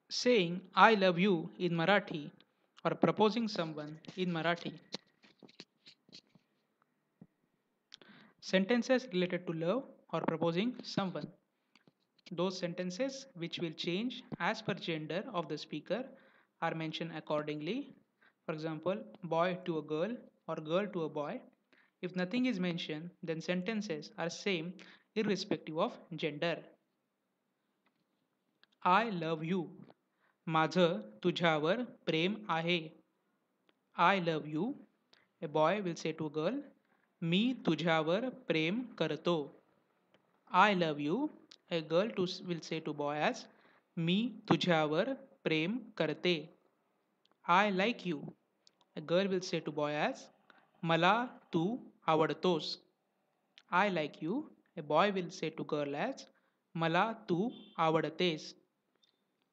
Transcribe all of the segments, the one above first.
Saying I love you in Marathi or proposing someone in Marathi. Sentences related to love or proposing someone. Those sentences which will change as per gender of the speaker are mentioned accordingly. For example, boy to a girl or girl to a boy. If nothing is mentioned, then sentences are same irrespective of gender. I love you. माझं तुझ्यावर प्रेम आहे. I love you. A boy will say to a girl, मी तुझ्यावर प्रेम करतो. I love you. A girl will say to boy as मी तुझ्यावर प्रेम करते. I like you. A girl will say to boy as मला तू आवडतोस. I like you. A boy will say to girl as मला तू आवडतेस.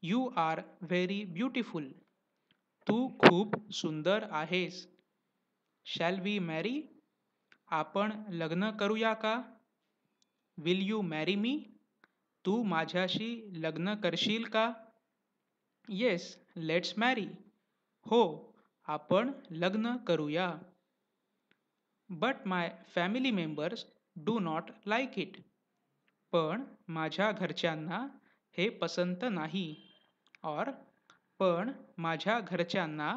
You are very beautiful. तू खूप सुंदर आहेस. Shall we marry? आपण लग्न करूया का? Will you marry me? तू माझ्याशी लग्न करशील का? Yes, let's marry. हो, आपण लग्न करूया. But my family members do not like it. पण माझ्या घरच्यांना हे पसंत नाही. और पण माझ्या घरच्यांना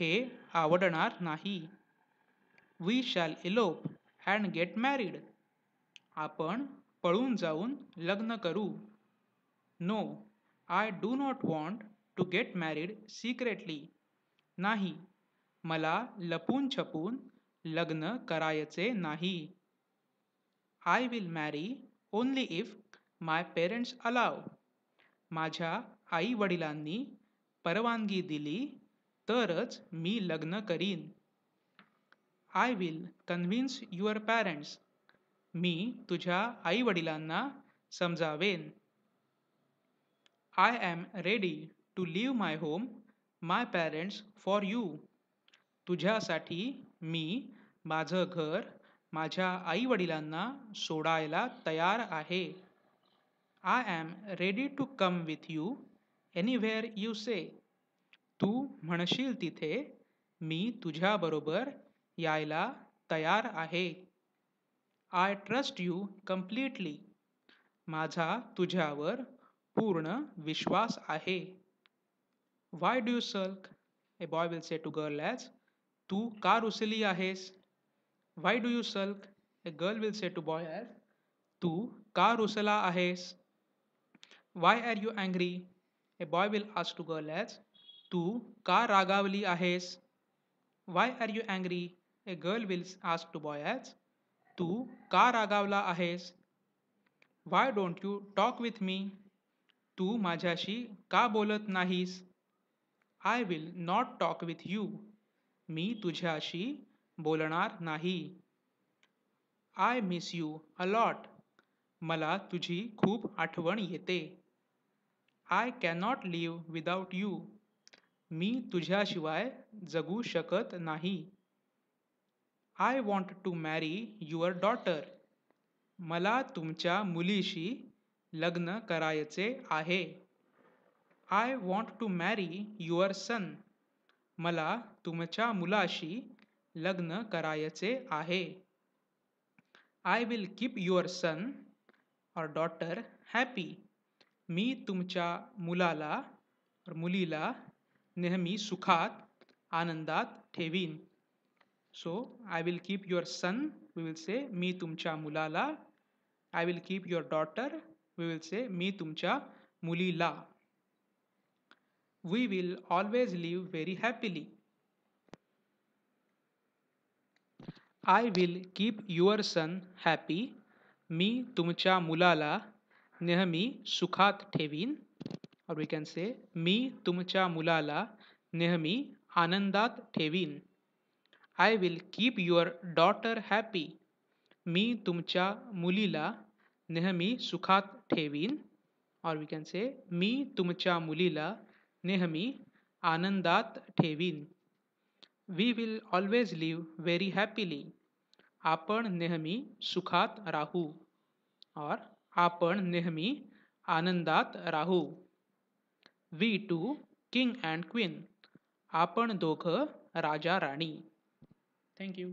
हे आवडणार नाही. We shall elope and get married. आपण पळून जाऊन लग्न करू. No, I do not want to get married secretly. नाही, मला लपून छपून लग्न करायचे नाही. I will marry only if my parents allow. माझ्या आई वडिलांनी परवानगी दिली तरच मी लग्न करीन. I will convince your parents. मी तुझ्या आई वडिलांना समजावेन. I am ready to leave my home, my parents for you. तुझ्यासाठी मी माझं घर माझ्या आई वडिलांना सोडायला तयार आहे. I am ready to come with you anywhere you say. तू म्हणशील तिथे मी तुझ्याबरोबर यायला तयार आहे. I trust you completely. माझा तुझ्यावर पूर्ण विश्वास आहे. Why do you sulk? A boy will say to girl as तू का रुसली आहेस? Why do you sulk? A girl will say to boy as तू का रुसला आहेस? Why are you angry? A boy will ask to girl as तू का रागावली आहेस? Why are you angry? A girl will ask to boy as तू का रागावला आहेस? Why don't you talk with me? तू माझ्याशी का बोलत नाहीस? I will not talk with you. मी तुझ्याशी बोलणार नाही. I miss you a lot. मला तुझी खूप आठवण येते. I cannot live without you. मी तुझ्याशिवाय जगू शकत नाही. I want to marry your daughter. मला तुमच्या मुलीशी लग्न करायचे आहे. I want to marry your son. मला तुमच्या मुलाशी लग्न करायचे आहे. I will keep your son or daughter happy. मी तुमच्या मुलाला मुलीला नेहमी सुखात आनंदात ठेवीन. So I will keep your son, we will say मी तुमच्या मुलाला. I will keep your daughter, we will say मी तुमच्या मुलीला. We will always live very happily. I will keep your son happy. मी तुमच्या मुलाला नेहमी सुखात ठेवीन. Or we can say मी तुमच्या मुलाला नेहमी आनंदात ठेवीन. I will keep your daughter happy. मी तुमच्या मुलीला नेहमी सुखात ठेवीन. Or we can say मी तुमच्या मुलीला नेहमी आनंदात ठेवीन. We will always live very happily. आपण नेहमी सुखात राहू. Or आपण नेहमी आनंदात राहू. We two king and queen. आपण दोघं राजा राणी. थँक्यू.